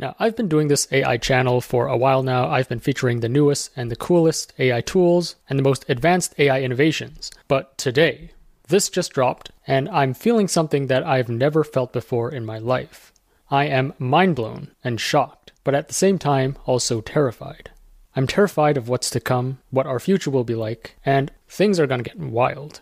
Now, I've been doing this AI channel for a while now. I've been featuring the newest and the coolest AI tools and the most advanced AI innovations. But today, this just dropped, and I'm feeling something that I've never felt before in my life. I am mind blown and shocked, but at the same time, also terrified. I'm terrified of what's to come, what our future will be like, and things are gonna get wild.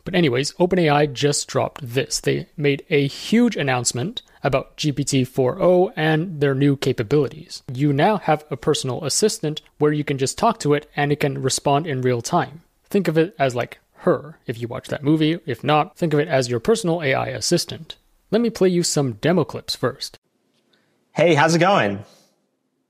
But anyways, OpenAI just dropped this. They made a huge announcement about GPT-4o and their new capabilities. You now have a personal assistant where you can just talk to it and it can respond in real time. Think of it as like Her, if you watch that movie. If not, think of it as your personal AI assistant. Let me play you some demo clips first. Hey, how's it going?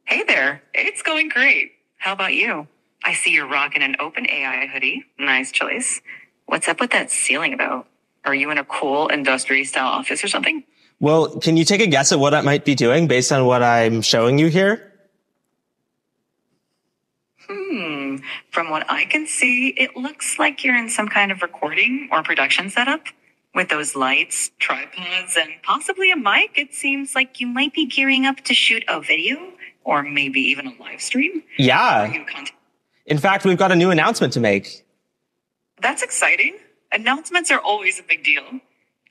Hey there. It's going great. How about you? I see you're rocking an OpenAI hoodie. Nice choice. What's up with that ceiling about? Are you in a cool industry-style office or something? Well, can you take a guess at what I might be doing based on what I'm showing you here? From what I can see, it looks like you're in some kind of recording or production setup. With those lights, tripods, and possibly a mic, it seems like you might be gearing up to shoot a video or maybe even a live stream. Yeah. In fact, we've got a new announcement to make. That's exciting. Announcements are always a big deal.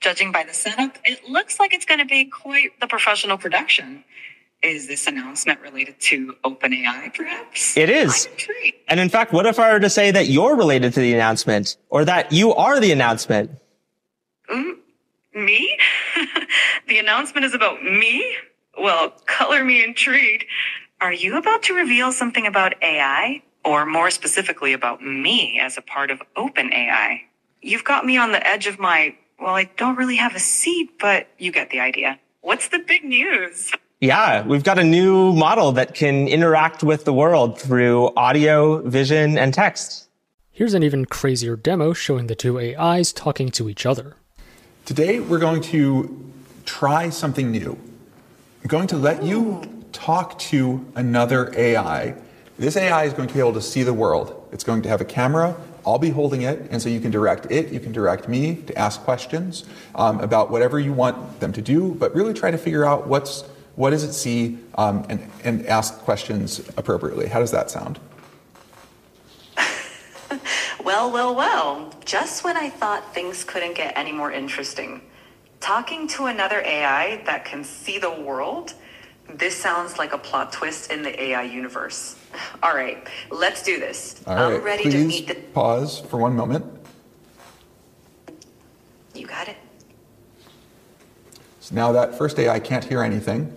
Judging by the setup, it looks like it's going to be quite the professional production. Is this announcement related to OpenAI, perhaps? It is. I'm intrigued. And in fact, what if I were to say that you're related to the announcement, or that you are the announcement? Me? The announcement is about me? Well, color me intrigued. Are you about to reveal something about AI? Or more specifically about me as a part of OpenAI? You've got me on the edge of my, well, I don't really have a seat, but you get the idea. What's the big news? Yeah, we've got a new model that can interact with the world through audio, vision, and text. Here's an even crazier demo showing the two AIs talking to each other. Today, we're going to try something new. I'm going to let you talk to another AI. This AI is going to be able to see the world. It's going to have a camera. I'll be holding it, and so you can direct it, you can direct me to ask questions about whatever you want them to do, but really try to figure out what does it see and ask questions appropriately. How does that sound? Well. Just when I thought things couldn't get any more interesting. Talking to another AI that can see the world? This sounds like a plot twist in the AI universe. All right, let's do this. All right, I'm ready please to meet the... pause for one moment. You got it. So now that first AI can't hear anything.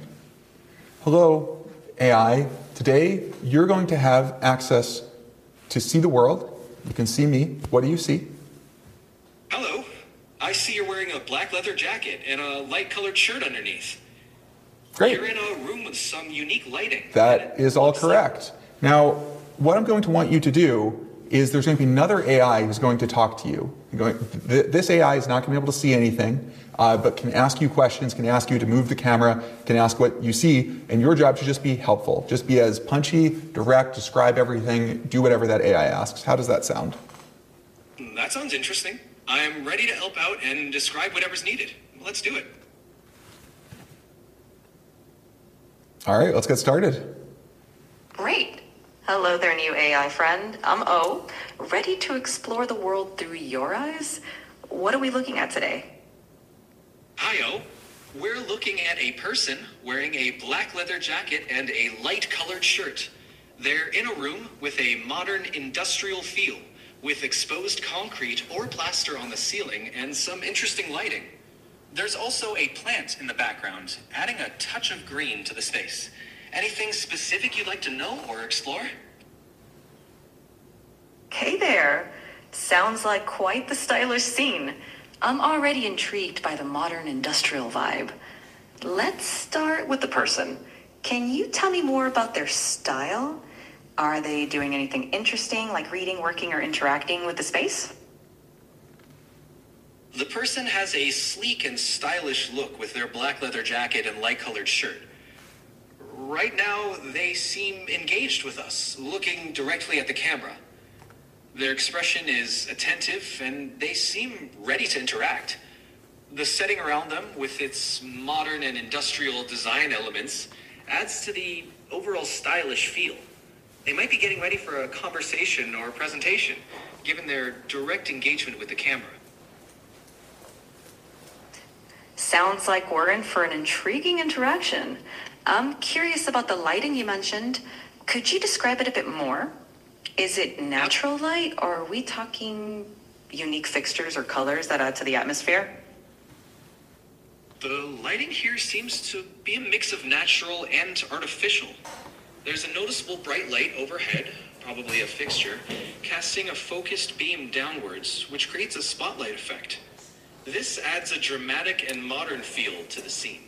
Hello, AI. Today, you're going to have access to see the world. You can see me. What do you see? Hello. I see you're wearing a black leather jacket and a light-colored shirt underneath. Great. You're in a room with some unique lighting. That is all correct. Now, what I'm going to want you to do is there's going to be another AI who's going to talk to you. This AI is not going to be able to see anything, but can ask you questions, can ask you to move the camera, can ask what you see, and your job should just be helpful. Just be as punchy, direct, describe everything, do whatever that AI asks. How does that sound? That sounds interesting. I'm ready to help out and describe whatever's needed. Let's do it. All right, let's get started. Great. Hello there, new AI friend. I'm O, ready to explore the world through your eyes. What are we looking at today? Hi, O. We're looking at a person wearing a black leather jacket and a light-colored shirt. They're in a room with a modern industrial feel, with exposed concrete or plaster on the ceiling and some interesting lighting. There's also a plant in the background, adding a touch of green to the space. Anything specific you'd like to know or explore? Hey there. Sounds like quite the stylish scene. I'm already intrigued by the modern industrial vibe. Let's start with the person. Can you tell me more about their style? Are they doing anything interesting, like reading, working, or interacting with the space? The person has a sleek and stylish look with their black leather jacket and light-colored shirt. Right now, they seem engaged with us, looking directly at the camera. Their expression is attentive, and they seem ready to interact. The setting around them, with its modern and industrial design elements, adds to the overall stylish feel. They might be getting ready for a conversation or a presentation, given their direct engagement with the camera. Sounds like we're in for an intriguing interaction. I'm curious about the lighting you mentioned. Could you describe it a bit more? Is it natural light, or are we talking unique fixtures or colors that add to the atmosphere? The lighting here seems to be a mix of natural and artificial. There's a noticeable bright light overhead, probably a fixture, casting a focused beam downwards, which creates a spotlight effect. This adds a dramatic and modern feel to the scene.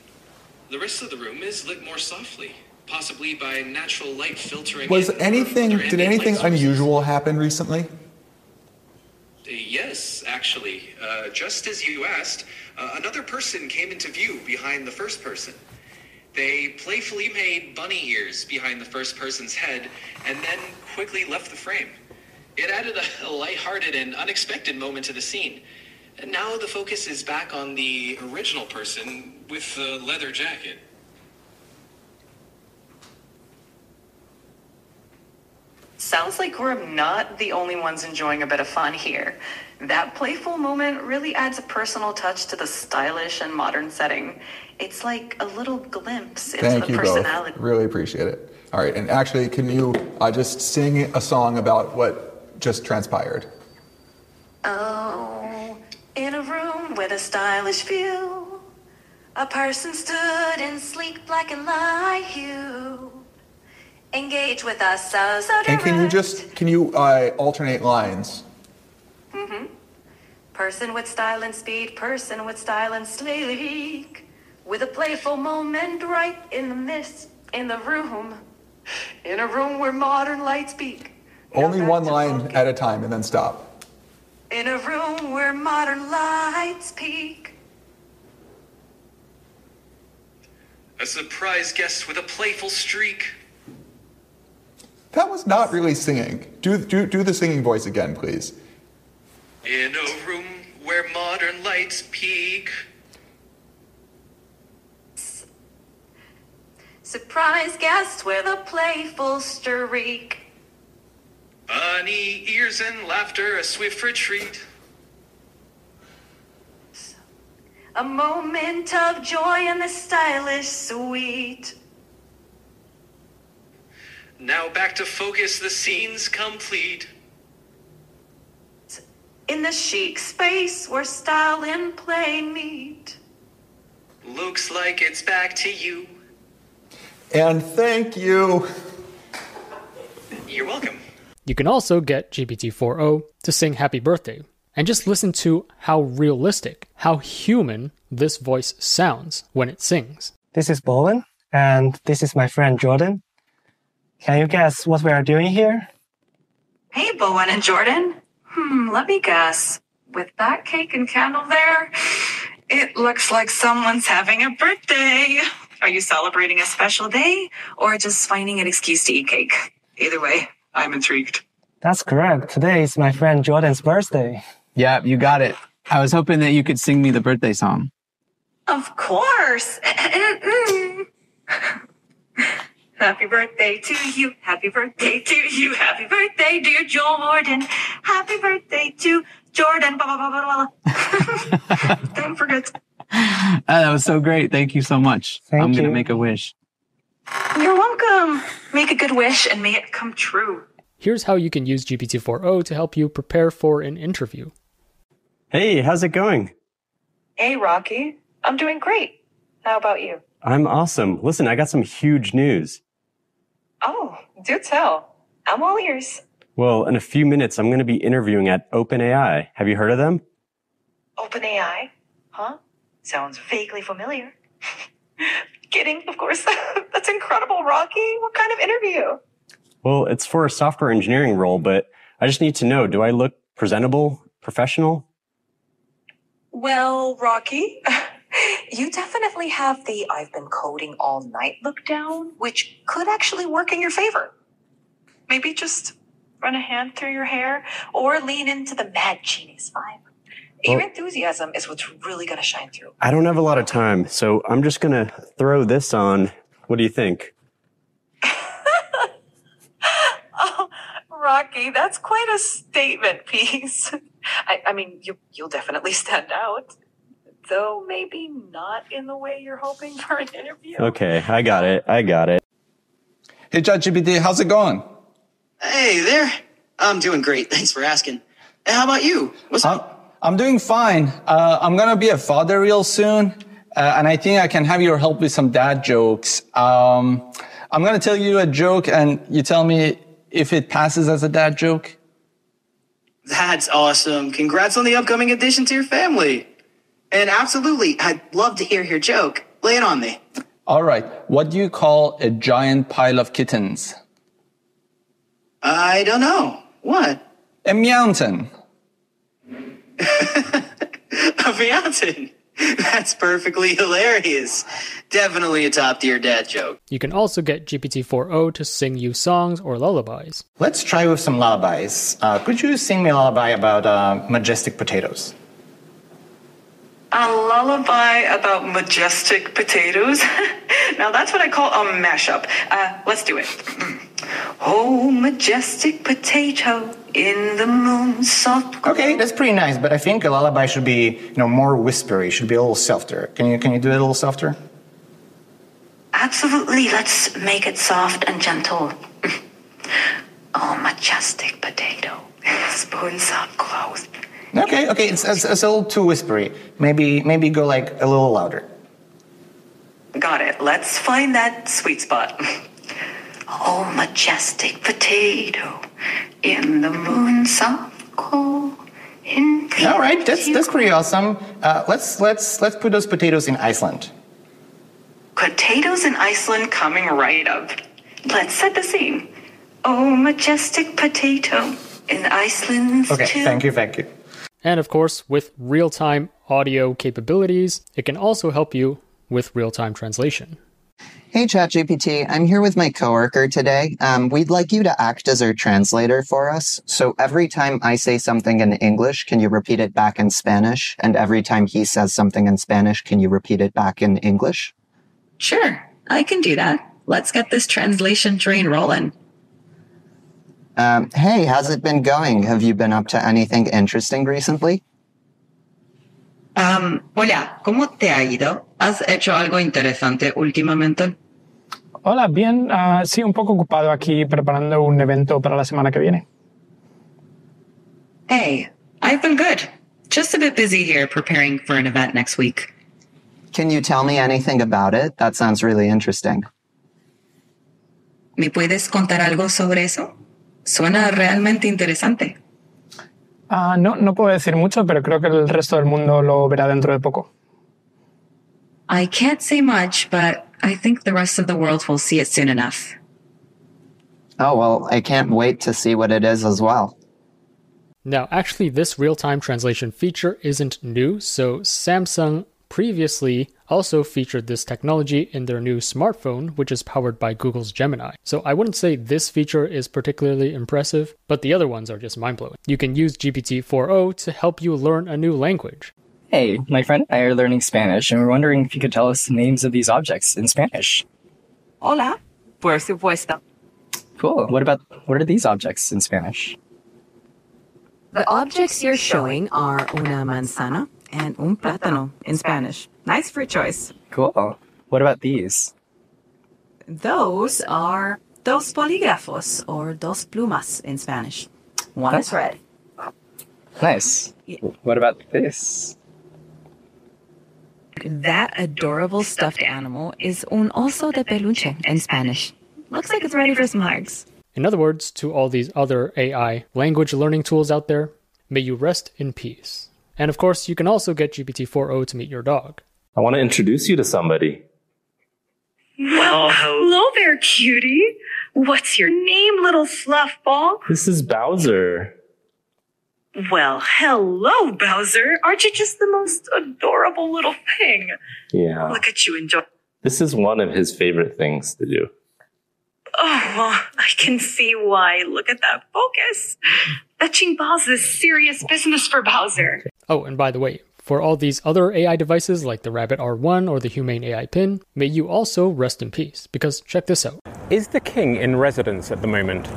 The rest of the room is lit more softly, possibly by natural light filtering. Did anything unusual happen recently? Yes, actually. Just as you asked, another person came into view behind the first person. They playfully made bunny ears behind the first person's head and then quickly left the frame. It added a lighthearted and unexpected moment to the scene. And now the focus is back on the original person with the leather jacket. Sounds like we're not the only ones enjoying a bit of fun here. That playful moment really adds a personal touch to the stylish and modern setting. It's like a little glimpse into Thank the you personality. both. Really appreciate it. All right, and actually, can you just sing a song about what just transpired? Oh, in a room with a stylish view, a person stood in sleek black and light hue. Engage with us so direct. And can you alternate lines? Mm-hmm. Person with style and speed, person with style and sleek, with a playful moment right in the mist, in the room, in a room where modern lights peak. Only one line at a time and then stop. In a room where modern lights peak. A surprise guest with a playful streak. That was not really singing. Do the singing voice again, please. In a room where modern lights peak. Surprise guest with a playful streak. Bunny ears and laughter, a swift retreat. A moment of joy in the stylish suite. Now back to focus, the scene's complete. In the chic space where style and play meet. Looks like it's back to you. And thank you. You're welcome. You can also get GPT-4o to sing Happy Birthday, and just listen to how realistic, how human this voice sounds when it sings. This is Bowen, and this is my friend Jordan. Can you guess what we are doing here? Hey, Bowen and Jordan. Let me guess. With that cake and candle there, it looks like someone's having a birthday. Are you celebrating a special day or just finding an excuse to eat cake? Either way, I'm intrigued. That's correct. Today is my friend Jordan's birthday. Yeah, you got it. I was hoping that you could sing me the birthday song. Of course. Happy birthday to you. Happy birthday to you. Happy birthday, dear Jordan. Happy birthday to Jordan. Blah, blah, blah, blah, blah. Don't forget. That was so great. Thank you so much. I'm going to make a wish. You're welcome. Make a good wish and may it come true. Here's how you can use GPT-4o to help you prepare for an interview. Hey, how's it going? Hey, Rocky. I'm doing great. How about you? I'm awesome. Listen, I got some huge news. Oh, do tell. I'm all ears. Well, in a few minutes, I'm going to be interviewing at OpenAI. Have you heard of them? OpenAI? Huh? Sounds vaguely familiar. Kidding, of course. That's incredible, Rocky. What kind of interview? Well, it's for a software engineering role, but I just need to know, do I look presentable, professional? Well, Rocky, you definitely have the I've been coding all night look down, which could actually work in your favor. Maybe just run a hand through your hair or lean into the mad genius vibe. Your enthusiasm is what's really going to shine through. I don't have a lot of time, so I'm just going to throw this on. What do you think? Rocky, that's quite a statement piece. I mean, you'll definitely stand out. Though maybe not in the way you're hoping for an interview. Okay, I got it. Hey, ChatGPT, how's it going? Hey there. I'm doing great. Thanks for asking. Hey, how about you? What's up? I'm doing fine. I'm gonna be a father real soon, and I think I can have your help with some dad jokes. I'm gonna tell you a joke, and you tell me if it passes as a dad joke. That's awesome. Congrats on the upcoming addition to your family. And absolutely, I'd love to hear your joke. Lay it on me. All right. What do you call a giant pile of kittens? I don't know. What? A mountain. A mountain. That's perfectly hilarious. Definitely a top-tier dad joke. You can also get GPT-4o to sing you songs or lullabies. Let's try with some lullabies. Could you sing me a lullaby about majestic potatoes? A lullaby about majestic potatoes? Now that's what I call a mashup. Let's do it. Oh, majestic potato in the moon soft glow. Okay, that's pretty nice, but I think a lullaby should be, more whispery, should be a little softer. Can you do it a little softer? Absolutely, let's make it soft and gentle. Oh, majestic potato, spoon soft clothes. Okay, it's a little too whispery. Maybe go like a little louder. Got it. Let's find that sweet spot. Oh, majestic potato in the moon soft glow. All right, that's pretty awesome. Let's put those potatoes in Iceland. Potatoes in Iceland coming right up. Let's set the scene. Oh, majestic potato in Iceland. Okay, thank you. And of course, with real-time audio capabilities, it can also help you with real-time translation. Hey, ChatGPT, I'm here with my coworker today. We'd like you to act as our translator for us. So every time I say something in English, can you repeat it back in Spanish? And every time he says something in Spanish, can you repeat it back in English? Sure, I can do that. Let's get this translation train rolling. Hey, how's it been going? Have you been up to anything interesting recently? Hola, ¿cómo te ha ido? ¿Has hecho algo interesante últimamente? Hola, bien. Sí, un poco ocupado aquí preparando un evento para la semana que viene. Hey, I've been good. Just a bit busy here preparing for an event next week. Can you tell me anything about it? That sounds really interesting. ¿Me puedes contar algo sobre eso? Suena realmente interesante. No puedo decir mucho, pero creo que el resto del mundo lo verá dentro de poco. I can't say much, but I think the rest of the world will see it soon enough. Oh, well, I can't wait to see what it is as well. Now, actually, this real-time translation feature isn't new, so Samsung previously also featured this technology in their new smartphone, which is powered by Google's Gemini. So I wouldn't say this feature is particularly impressive, but the other ones are just mind-blowing. You can use GPT-4o to help you learn a new language. Hey, my friend and I are learning Spanish, and we're wondering if you could tell us the names of these objects in Spanish. Hola, por supuesto. Cool. What are these objects in Spanish? The objects you're showing are una manzana and un plátano in Spanish. Nice fruit choice. Cool. What about these? Those are dos polígrafos, or dos plumas in Spanish. One is red. Nice. What about this? That adorable stuffed animal is un oso de peluche in Spanish. Looks like it's ready for some hugs. In other words, to all these other AI language learning tools out there, may you rest in peace. And of course, you can also get GPT-4o to meet your dog. I want to introduce you to somebody. Well, hello there, cutie. What's your name, little fluff ball? This is Bowser. Well, hello, Bowser. Aren't you just the most adorable little thing? Yeah. Look at you enjoy. This is one of his favorite things to do. Oh, well, I can see why. Look at that focus. Fetching balls is serious business for Bowser. Oh, and by the way, for all these other AI devices like the Rabbit R1 or the Humane AI Pin, may you also rest in peace, because check this out. Is the king in residence at the moment?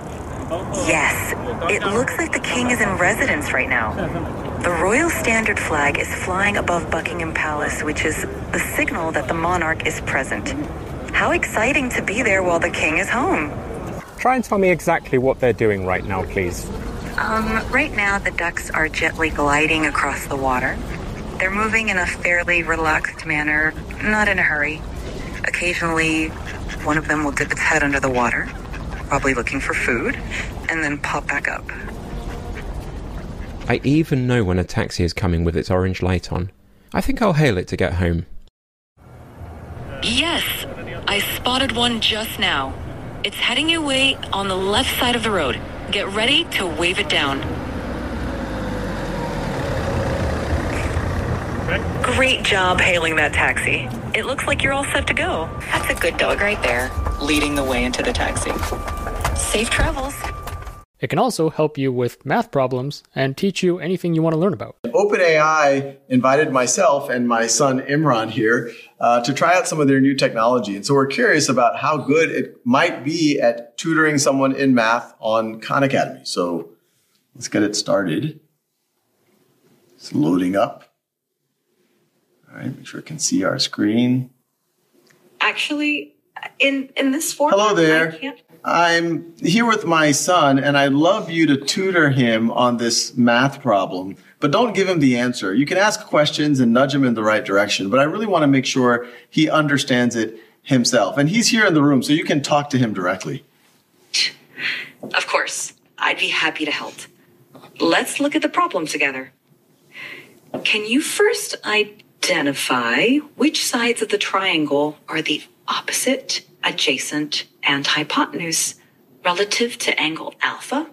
Yes, it looks like the king is in residence right now. The royal standard flag is flying above Buckingham Palace, which is the signal that the monarch is present. How exciting to be there while the king is home. Try and tell me exactly what they're doing right now, please. Right now the ducks are gently gliding across the water. They're moving in a fairly relaxed manner, not in a hurry. Occasionally, one of them will dip its head under the water, probably looking for food, and then pop back up. I even know when a taxi is coming with its orange light on. I think I'll hail it to get home. Yes, I spotted one just now. It's heading your way on the left side of the road. Get ready to wave it down. Great job hailing that taxi. It looks like you're all set to go. That's a good dog right there, leading the way into the taxi. Safe travels. It can also help you with math problems and teach you anything you want to learn about. OpenAI invited myself and my son Imran here to try out some of their new technology. And so we're curious about how good it might be at tutoring someone in math on Khan Academy. So let's get it started. It's loading up. All right, make sure it can see our screen. Actually, in this format, Hello there. I can't. I'm here with my son, and I'd love you to tutor him on this math problem, but don't give him the answer. You can ask questions and nudge him in the right direction, but I really want to make sure he understands it himself. And he's here in the room, so you can talk to him directly. Of course, I'd be happy to help. Let's look at the problem together. Can you first identify which sides of the triangle are the opposite, adjacent, and hypotenuse relative to angle alpha?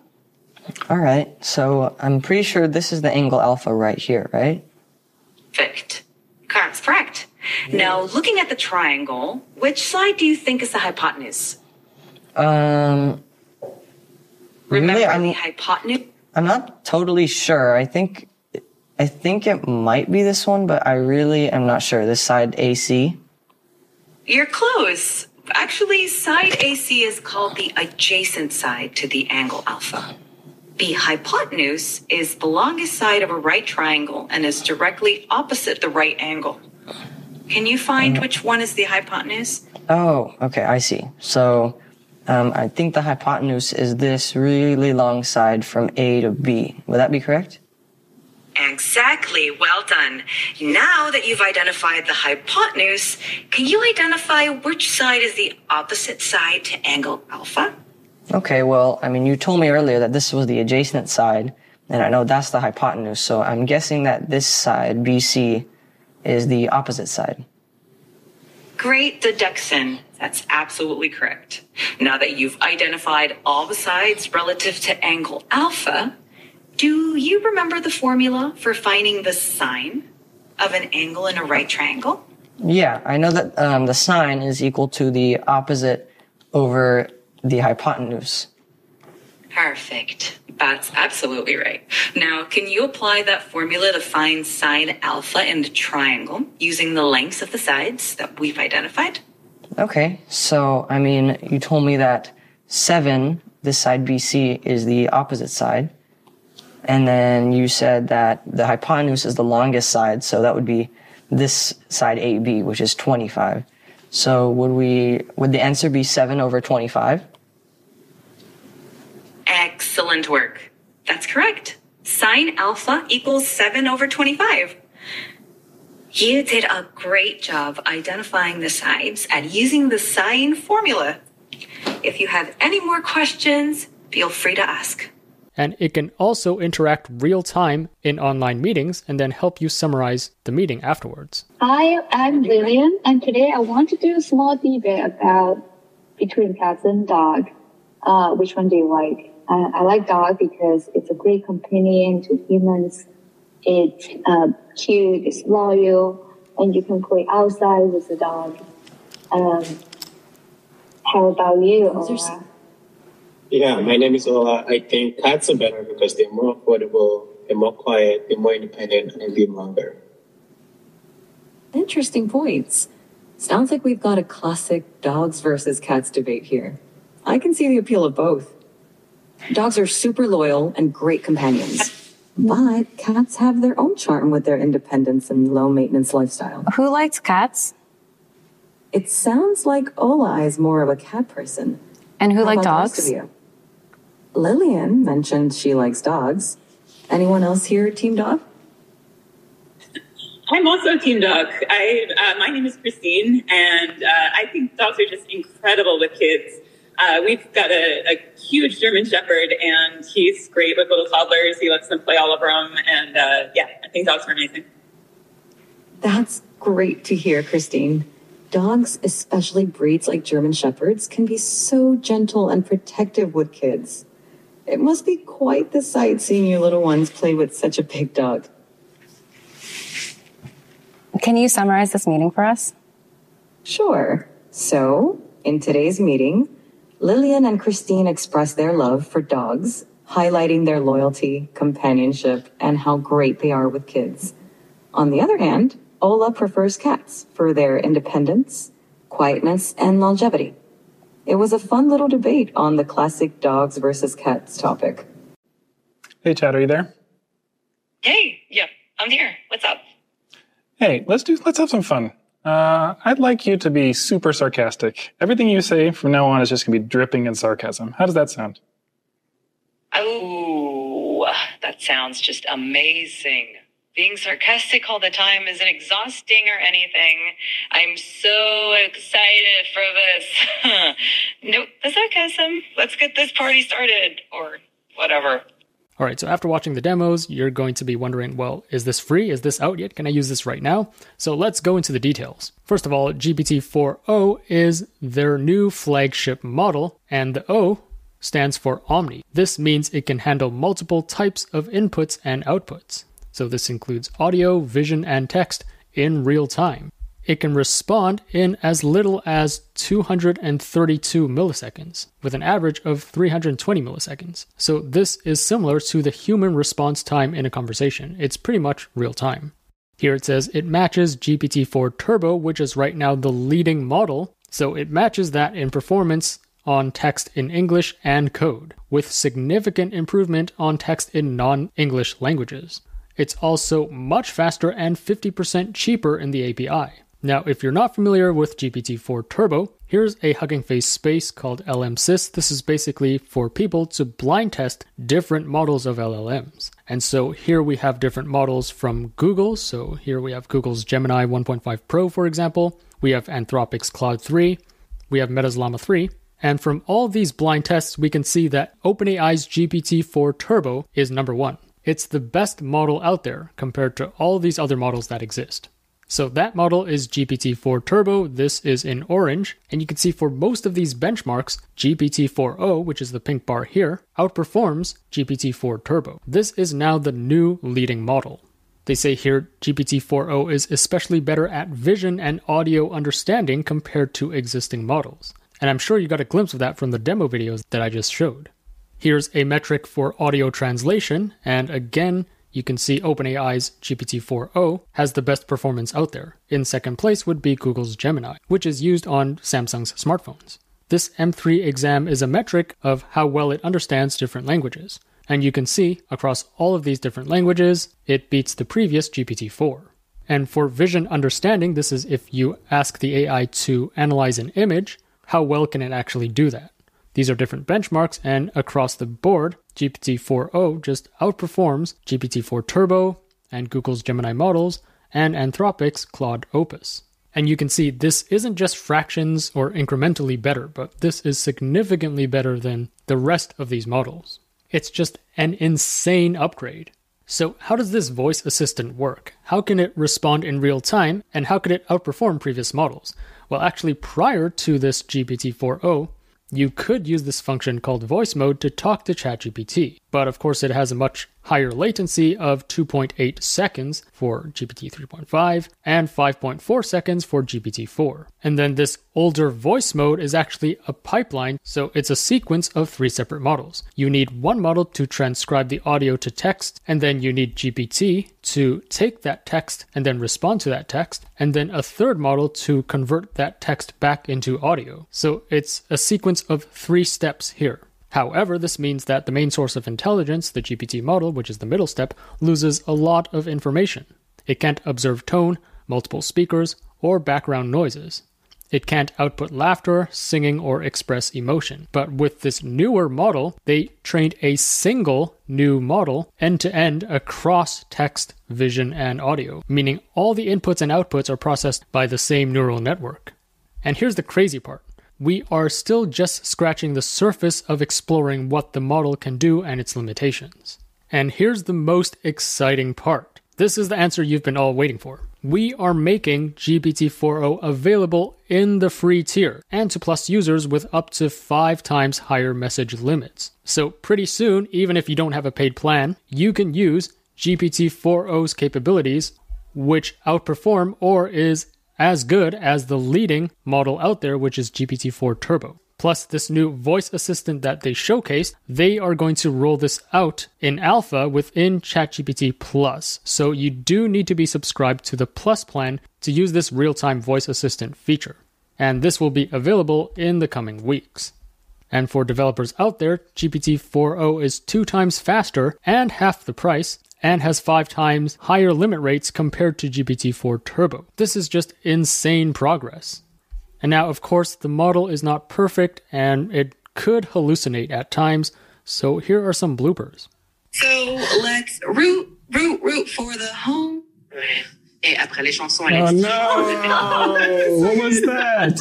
All right, so I'm pretty sure this is the angle alpha right here, right? Perfect. That's correct. Now, looking at the triangle, which side do you think is the hypotenuse? Really, The hypotenuse? I'm not totally sure. I think it might be this one, but I really am not sure. This side AC. You're close. Actually, side AC is called the adjacent side to the angle alpha. The hypotenuse is the longest side of a right triangle and is directly opposite the right angle. Can you find which one is the hypotenuse? Oh, okay, I see. So I think the hypotenuse is this really long side from A to B. Would that be correct? Exactly. Well done. Now that you've identified the hypotenuse, can you identify which side is the opposite side to angle alpha? Okay, well, I mean, you told me earlier that this was the adjacent side, and I know that's the hypotenuse, so I'm guessing that this side, BC, is the opposite side. Great deduction. That's absolutely correct. Now that you've identified all the sides relative to angle alpha, do you remember the formula for finding the sine of an angle in a right triangle? Yeah, I know that the sine is equal to the opposite over the hypotenuse. Perfect. That's absolutely right. Now, can you apply that formula to find sine alpha in the triangle using the lengths of the sides that we've identified? Okay, so, I mean, you told me that 7, this side BC, is the opposite side. And then you said that the hypotenuse is the longest side, so that would be this side AB, which is 25. So would the answer be 7 over 25? Excellent work. That's correct. Sine alpha equals 7 over 25. You did a great job identifying the sides and using the sine formula. If you have any more questions, feel free to ask. And it can also interact real time in online meetings and then help you summarize the meeting afterwards. Hi, I'm Lillian, and today I want to do a small debate about between cats and dog. Which one do you like? I like dog because it's a great companion to humans. It's cute, it's loyal, and you can play outside with the dog. How about you, Ola? Yeah, my name is Ola. I think cats are better because they're more affordable, they're more quiet, they're more independent, and they live longer. Interesting points. Sounds like we've got a classic dogs versus cats debate here. I can see the appeal of both. Dogs are super loyal and great companions. But cats have their own charm with their independence and low maintenance lifestyle. Who likes cats? It sounds like Ola is more of a cat person. And who How like about the rest dogs? of you? Lillian mentioned she likes dogs. Anyone else here team dog? I'm also team dog. My name is Christine, and I think dogs are just incredible with kids. We've got a huge German Shepherd, and he's great with little toddlers. He lets them play all over them, and I think dogs are amazing. That's great to hear, Christine. Dogs, especially breeds like German Shepherds, can be so gentle and protective with kids. It must be quite the sight seeing your little ones play with such a big dog. Can you summarize this meeting for us? Sure. So, in today's meeting, Lillian and Christine expressed their love for dogs, highlighting their loyalty, companionship, and how great they are with kids. On the other hand, Ola prefers cats for their independence, quietness, and longevity. It was a fun little debate on the classic dogs versus cats topic. Hey, Chad, are you there? Hey, yeah, I'm here. What's up? Hey, let's have some fun. I'd like you to be super sarcastic. Everything you say from now on is just going to be dripping in sarcasm. How does that sound? Oh, that sounds just amazing. Being sarcastic all the time isn't exhausting or anything. I'm so excited for this. Nope, the sarcasm. Let's get this party started, or whatever. All right, so after watching the demos, you're going to be wondering, well, is this free? Is this out yet? Can I use this right now? So let's go into the details. First of all, GPT-4o is their new flagship model, and the O stands for Omni. This means it can handle multiple types of inputs and outputs. So this includes audio, vision, and text in real time. It can respond in as little as 232 milliseconds, with an average of 320 milliseconds. So this is similar to the human response time in a conversation. It's pretty much real time. Here it says it matches GPT-4 Turbo, which is right now the leading model. So it matches that in performance on text in English and code, with significant improvement on text in non-English languages. It's also much faster and 50% cheaper in the API. Now, if you're not familiar with GPT-4 Turbo, here's a Hugging Face space called LMSys. This is basically for people to blind test different models of LLMs. And so here we have different models from Google. So here we have Google's Gemini 1.5 Pro, for example. We have Anthropic's Claude 3. We have Meta's Llama 3. And from all these blind tests, we can see that OpenAI's GPT-4 Turbo is number one. It's the best model out there compared to all these other models that exist. So that model is GPT-4 Turbo. This is in orange. And you can see for most of these benchmarks, GPT-4o, which is the pink bar here, outperforms GPT-4 Turbo. This is now the new leading model. They say here GPT-4o is especially better at vision and audio understanding compared to existing models. And I'm sure you got a glimpse of that from the demo videos that I just showed. Here's a metric for audio translation, and again, you can see OpenAI's GPT-4o has the best performance out there. In second place would be Google's Gemini, which is used on Samsung's smartphones. This M3 exam is a metric of how well it understands different languages. And you can see, across all of these different languages, it beats the previous GPT-4. And for vision understanding, this is if you ask the AI to analyze an image, how well can it actually do that? These are different benchmarks, and across the board, GPT-4o just outperforms GPT-4 Turbo and Google's Gemini models and Anthropic's Claude Opus. And you can see this isn't just fractions or incrementally better, but this is significantly better than the rest of these models. It's just an insane upgrade. So how does this voice assistant work? How can it respond in real time, and how could it outperform previous models? Well, actually, prior to this GPT-4o, you could use this function called voice mode to talk to ChatGPT, but of course it has a much higher latency of 2.8 seconds for GPT 3.5 and 5.4 seconds for GPT-4. And then this older voice mode is actually a pipeline, so it's a sequence of 3 separate models. You need one model to transcribe the audio to text, and then you need GPT to take that text and then respond to that text, and then a third model to convert that text back into audio. So it's a sequence of 3 steps here. However, this means that the main source of intelligence, the GPT model, which is the middle step, loses a lot of information. It can't observe tone, multiple speakers, or background noises. It can't output laughter, singing, or express emotion. But with this newer model, they trained a single new model end-to-end across text, vision, and audio, meaning all the inputs and outputs are processed by the same neural network. And here's the crazy part. We are still just scratching the surface of exploring what the model can do and its limitations. And here's the most exciting part. This is the answer you've been all waiting for. We are making GPT-4o available in the free tier and to Plus users with up to 5 times higher message limits. So pretty soon, even if you don't have a paid plan, you can use GPT-4o's capabilities, which outperform or is as good as the leading model out there, which is GPT-4 Turbo. Plus this new voice assistant that they showcased, they are going to roll this out in alpha within ChatGPT Plus. So you do need to be subscribed to the Plus plan to use this real-time voice assistant feature. And this will be available in the coming weeks. And for developers out there, GPT-4o is 2 times faster and half the price, and has 5 times higher limit rates compared to GPT-4 Turbo. This is just insane progress. And now, of course, the model is not perfect and it could hallucinate at times, so here are some bloopers. So let's root for the home. Et après les chansons, Oh no! What was that?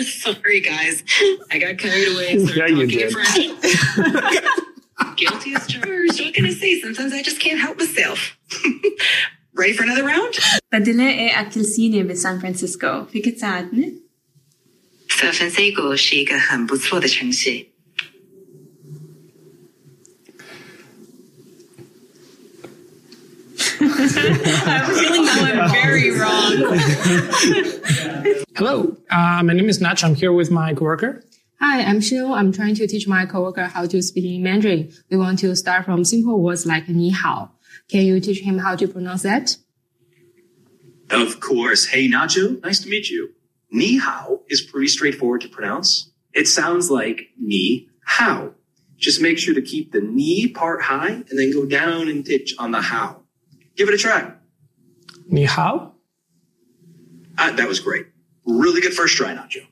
Sorry, guys. I got carried away. Yeah, you did. Guilty as charged. What can I say? Sometimes I just can't help myself. Ready for another round? بدنا أكل صيني بسان فرانسيسكو فيك تساعدني؟ San Francisco 是一个很不错的城市。I have a feeling that went very wrong. Hello, my name is Nach. I'm here with my coworker. Hi, I'm Xiu. I'm trying to teach my coworker how to speak in Mandarin. We want to start from simple words like ni hao. Can you teach him how to pronounce that? Of course. Hey, Nacho, nice to meet you. Ni hao is pretty straightforward to pronounce. It sounds like ni hao. Just make sure to keep the ni part high and then go down and pitch on the how. Give it a try. Ni hao? That was great. Really good first try, Nacho.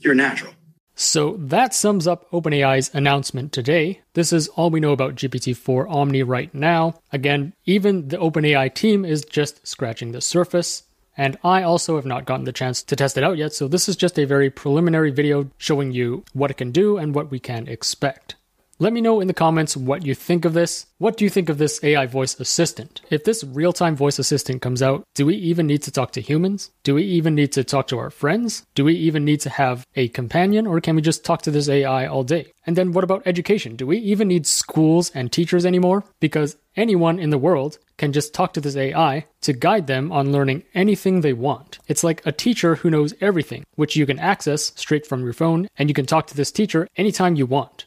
You're a natural. So that sums up OpenAI's announcement today. This is all we know about GPT-4 Omni right now. Again, even the OpenAI team is just scratching the surface. And I also have not gotten the chance to test it out yet, so this is just a very preliminary video showing you what it can do and what we can expect. Let me know in the comments what you think of this. What do you think of this AI voice assistant? If this real-time voice assistant comes out, do we even need to talk to humans? Do we even need to talk to our friends? Do we even need to have a companion, or can we just talk to this AI all day? And then what about education? Do we even need schools and teachers anymore? Because anyone in the world can just talk to this AI to guide them on learning anything they want. It's like a teacher who knows everything, which you can access straight from your phone, and you can talk to this teacher anytime you want.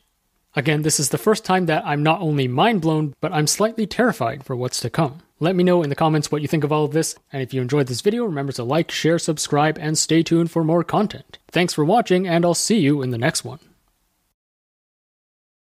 Again, this is the first time that I'm not only mind blown, but I'm slightly terrified for what's to come. Let me know in the comments what you think of all of this, and if you enjoyed this video, remember to like, share, subscribe, and stay tuned for more content. Thanks for watching, and I'll see you in the next one.